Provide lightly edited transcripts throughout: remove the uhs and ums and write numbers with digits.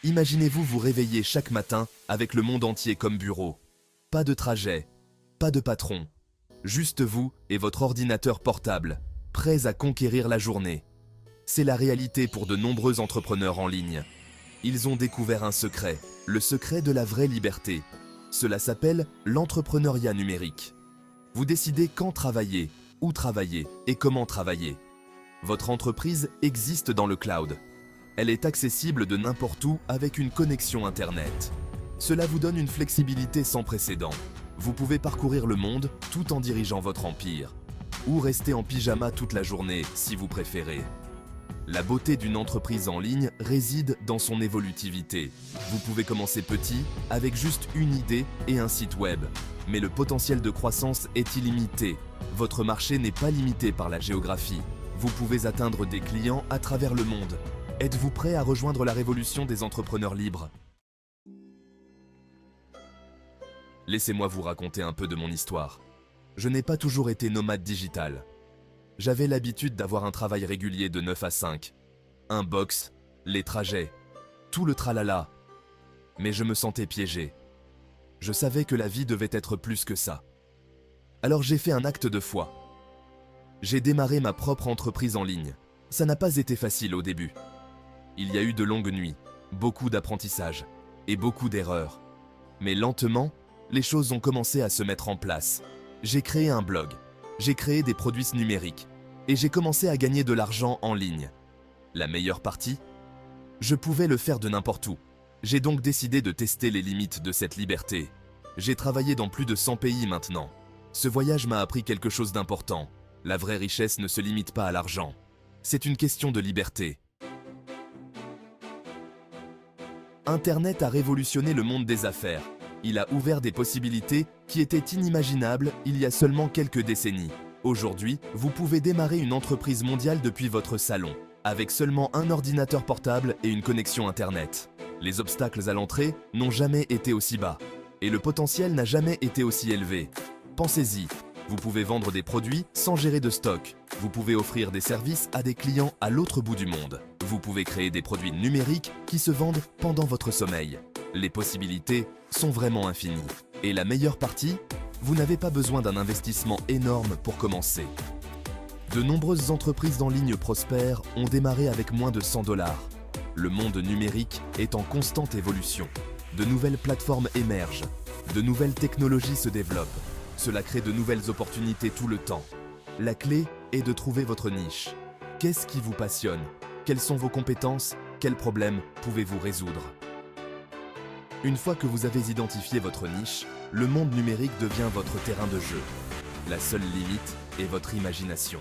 Imaginez-vous vous réveiller chaque matin avec le monde entier comme bureau. Pas de trajet, pas de patron. Juste vous et votre ordinateur portable, prêts à conquérir la journée. C'est la réalité pour de nombreux entrepreneurs en ligne. Ils ont découvert un secret, le secret de la vraie liberté. Cela s'appelle l'entrepreneuriat numérique. Vous décidez quand travailler, où travailler et comment travailler. Votre entreprise existe dans le cloud. Elle est accessible de n'importe où avec une connexion Internet. Cela vous donne une flexibilité sans précédent. Vous pouvez parcourir le monde tout en dirigeant votre empire. Ou rester en pyjama toute la journée si vous préférez. La beauté d'une entreprise en ligne réside dans son évolutivité. Vous pouvez commencer petit, avec juste une idée et un site web. Mais le potentiel de croissance est illimité. Votre marché n'est pas limité par la géographie. Vous pouvez atteindre des clients à travers le monde. Êtes-vous prêt à rejoindre la révolution des entrepreneurs libres? Laissez-moi vous raconter un peu de mon histoire. Je n'ai pas toujours été nomade digital. J'avais l'habitude d'avoir un travail régulier de 9 à 5. Un box, les trajets, tout le tralala. Mais je me sentais piégé. Je savais que la vie devait être plus que ça. Alors j'ai fait un acte de foi. J'ai démarré ma propre entreprise en ligne. Ça n'a pas été facile au début. Il y a eu de longues nuits, beaucoup d'apprentissage et beaucoup d'erreurs. Mais lentement, les choses ont commencé à se mettre en place. J'ai créé un blog. J'ai créé des produits numériques et j'ai commencé à gagner de l'argent en ligne. La meilleure partie? Je pouvais le faire de n'importe où. J'ai donc décidé de tester les limites de cette liberté. J'ai travaillé dans plus de 100 pays maintenant. Ce voyage m'a appris quelque chose d'important. La vraie richesse ne se limite pas à l'argent. C'est une question de liberté. Internet a révolutionné le monde des affaires. Il a ouvert des possibilités qui étaient inimaginables il y a seulement quelques décennies. Aujourd'hui, vous pouvez démarrer une entreprise mondiale depuis votre salon, avec seulement un ordinateur portable et une connexion Internet. Les obstacles à l'entrée n'ont jamais été aussi bas, et le potentiel n'a jamais été aussi élevé. Pensez-y, vous pouvez vendre des produits sans gérer de stock. Vous pouvez offrir des services à des clients à l'autre bout du monde. Vous pouvez créer des produits numériques qui se vendent pendant votre sommeil. Les possibilités sont vraiment infinies. Et la meilleure partie, vous n'avez pas besoin d'un investissement énorme pour commencer. De nombreuses entreprises en ligne prospèrent ont démarré avec moins de 100 $. Le monde numérique est en constante évolution. De nouvelles plateformes émergent. De nouvelles technologies se développent. Cela crée de nouvelles opportunités tout le temps. La clé est de trouver votre niche. Qu'est-ce qui vous passionne? Quelles sont vos compétences? Quels problèmes pouvez-vous résoudre? Une fois que vous avez identifié votre niche, le monde numérique devient votre terrain de jeu. La seule limite est votre imagination.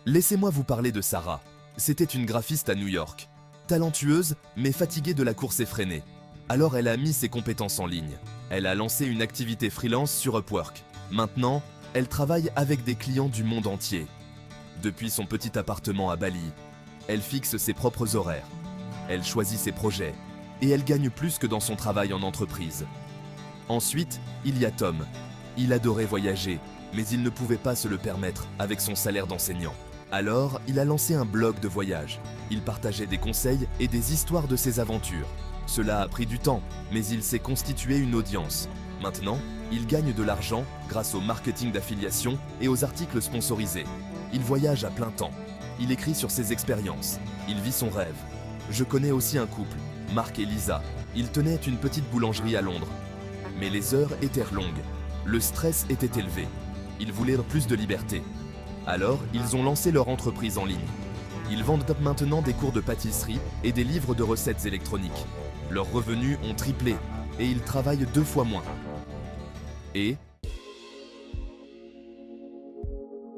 Laissez-moi vous parler de Sarah. C'était une graphiste à New York. Talentueuse, mais fatiguée de la course effrénée. Alors elle a mis ses compétences en ligne. Elle a lancé une activité freelance sur Upwork. Maintenant, elle travaille avec des clients du monde entier. Depuis son petit appartement à Bali, elle fixe ses propres horaires. Elle choisit ses projets et elle gagne plus que dans son travail en entreprise. Ensuite, il y a Tom. Il adorait voyager, mais il ne pouvait pas se le permettre avec son salaire d'enseignant. Alors, il a lancé un blog de voyage. Il partageait des conseils et des histoires de ses aventures. Cela a pris du temps, mais il s'est constitué une audience. Maintenant, il gagne de l'argent grâce au marketing d'affiliation et aux articles sponsorisés. Il voyage à plein temps. Il écrit sur ses expériences. Il vit son rêve. Je connais aussi un couple, Marc et Lisa. Ils tenaient une petite boulangerie à Londres. Mais les heures étaient longues. Le stress était élevé. Ils voulaient plus de liberté. Alors, ils ont lancé leur entreprise en ligne. Ils vendent maintenant des cours de pâtisserie et des livres de recettes électroniques. Leurs revenus ont triplé et ils travaillent 2 fois moins. Et...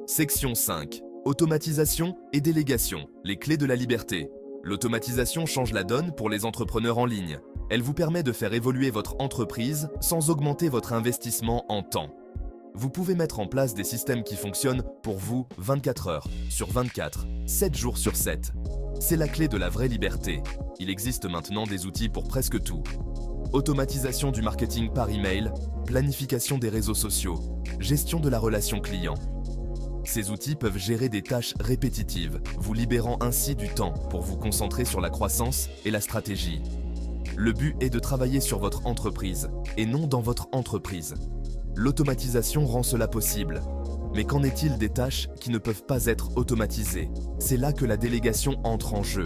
Section 5. Automatisation et délégation. Les clés de la liberté. L'automatisation change la donne pour les entrepreneurs en ligne. Elle vous permet de faire évoluer votre entreprise sans augmenter votre investissement en temps. Vous pouvez mettre en place des systèmes qui fonctionnent pour vous 24 heures sur 24, 7 jours sur 7. C'est la clé de la vraie liberté. Il existe maintenant des outils pour presque tout. Automatisation du marketing par email, planification des réseaux sociaux, gestion de la relation client. Ces outils peuvent gérer des tâches répétitives, vous libérant ainsi du temps pour vous concentrer sur la croissance et la stratégie. Le but est de travailler sur votre entreprise et non dans votre entreprise. L'automatisation rend cela possible. Mais qu'en est-il des tâches qui ne peuvent pas être automatisées? C'est là que la délégation entre en jeu.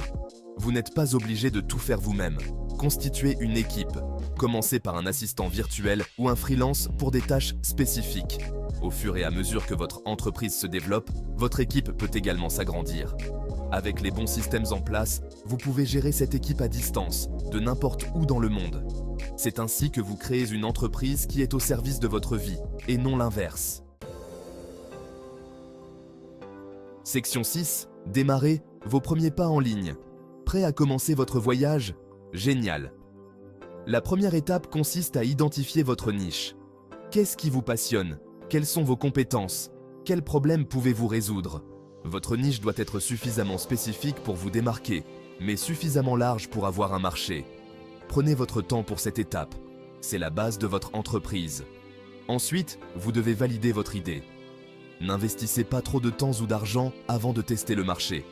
Vous n'êtes pas obligé de tout faire vous-même. Constituez une équipe. Commencez par un assistant virtuel ou un freelance pour des tâches spécifiques. Au fur et à mesure que votre entreprise se développe, votre équipe peut également s'agrandir. Avec les bons systèmes en place, vous pouvez gérer cette équipe à distance, de n'importe où dans le monde. C'est ainsi que vous créez une entreprise qui est au service de votre vie, et non l'inverse. Section 6. Démarrez vos premiers pas en ligne. Prêt à commencer votre voyage? Génial! La première étape consiste à identifier votre niche. Qu'est-ce qui vous passionne? Quelles sont vos compétences? Quels problèmes pouvez-vous résoudre? Votre niche doit être suffisamment spécifique pour vous démarquer, mais suffisamment large pour avoir un marché. Prenez votre temps pour cette étape. C'est la base de votre entreprise. Ensuite, vous devez valider votre idée. N'investissez pas trop de temps ou d'argent avant de tester le marché.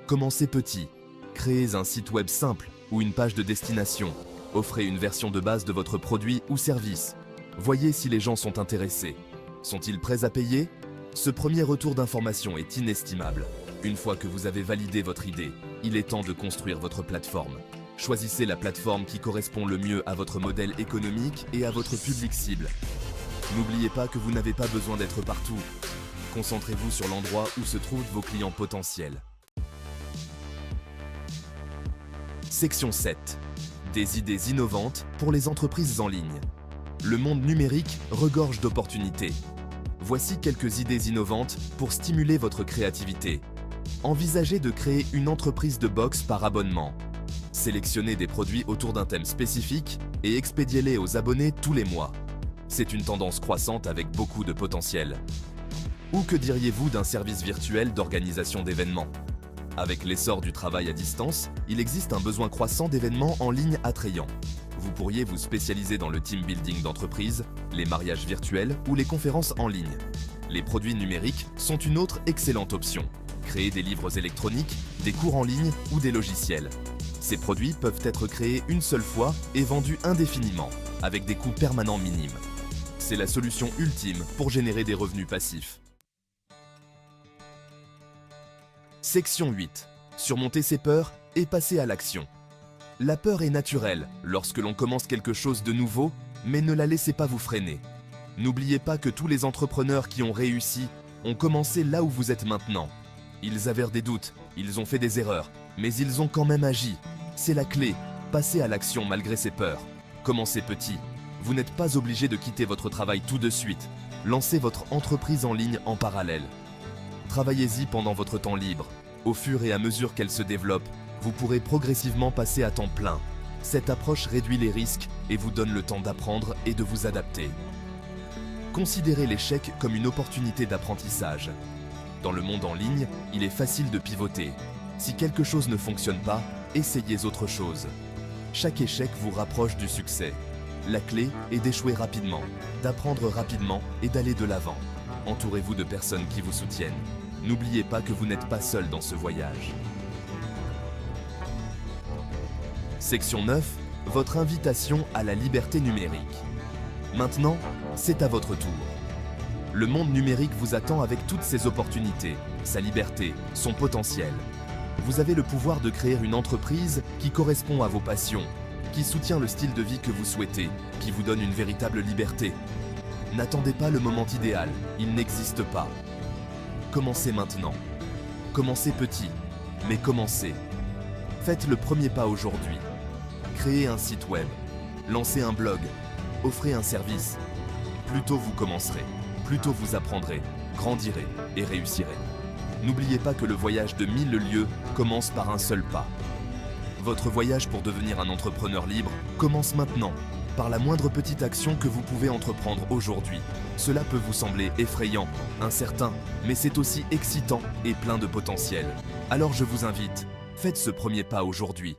Commencez petit. Créez un site web simple ou une page de destination. Offrez une version de base de votre produit ou service. Voyez si les gens sont intéressés. Sont-ils prêts à payer? Ce premier retour d'information est inestimable. Une fois que vous avez validé votre idée, il est temps de construire votre plateforme. Choisissez la plateforme qui correspond le mieux à votre modèle économique et à votre public cible. N'oubliez pas que vous n'avez pas besoin d'être partout. Concentrez-vous sur l'endroit où se trouvent vos clients potentiels. Section 7. Des idées innovantes pour les entreprises en ligne. Le monde numérique regorge d'opportunités. Voici quelques idées innovantes pour stimuler votre créativité. Envisagez de créer une entreprise de box par abonnement. Sélectionnez des produits autour d'un thème spécifique et expédiez-les aux abonnés tous les mois. C'est une tendance croissante avec beaucoup de potentiel. Ou que diriez-vous d'un service virtuel d'organisation d'événements? Avec l'essor du travail à distance, il existe un besoin croissant d'événements en ligne attrayants. Vous pourriez vous spécialiser dans le team building d'entreprise, les mariages virtuels ou les conférences en ligne. Les produits numériques sont une autre excellente option. Créez des livres électroniques, des cours en ligne ou des logiciels. Ces produits peuvent être créés une seule fois et vendus indéfiniment, avec des coûts permanents minimes. C'est la solution ultime pour générer des revenus passifs. Section 8. Surmonter ses peurs et passer à l'action. La peur est naturelle lorsque l'on commence quelque chose de nouveau, mais ne la laissez pas vous freiner. N'oubliez pas que tous les entrepreneurs qui ont réussi ont commencé là où vous êtes maintenant. Ils avaient des doutes, ils ont fait des erreurs, mais ils ont quand même agi. C'est la clé, passez à l'action malgré ses peurs. Commencez petit. Vous n'êtes pas obligé de quitter votre travail tout de suite. Lancez votre entreprise en ligne en parallèle. Travaillez-y pendant votre temps libre. Au fur et à mesure qu'elle se développe, vous pourrez progressivement passer à temps plein. Cette approche réduit les risques et vous donne le temps d'apprendre et de vous adapter. Considérez l'échec comme une opportunité d'apprentissage. Dans le monde en ligne, il est facile de pivoter. Si quelque chose ne fonctionne pas, essayez autre chose. Chaque échec vous rapproche du succès. La clé est d'échouer rapidement, d'apprendre rapidement et d'aller de l'avant. Entourez-vous de personnes qui vous soutiennent. N'oubliez pas que vous n'êtes pas seul dans ce voyage. Section 9. Votre invitation à la liberté numérique. Maintenant, c'est à votre tour. Le monde numérique vous attend avec toutes ses opportunités, sa liberté, son potentiel. Vous avez le pouvoir de créer une entreprise qui correspond à vos passions, qui soutient le style de vie que vous souhaitez, qui vous donne une véritable liberté. N'attendez pas le moment idéal, il n'existe pas. Commencez maintenant. Commencez petit, mais commencez. Faites le premier pas aujourd'hui. Créez un site web, lancez un blog, offrez un service. Plus tôt vous commencerez, plus tôt vous apprendrez, grandirez et réussirez. N'oubliez pas que le voyage de 1000 lieues commence par un seul pas. Votre voyage pour devenir un entrepreneur libre commence maintenant, par la moindre petite action que vous pouvez entreprendre aujourd'hui. Cela peut vous sembler effrayant, incertain, mais c'est aussi excitant et plein de potentiel. Alors je vous invite, faites ce premier pas aujourd'hui.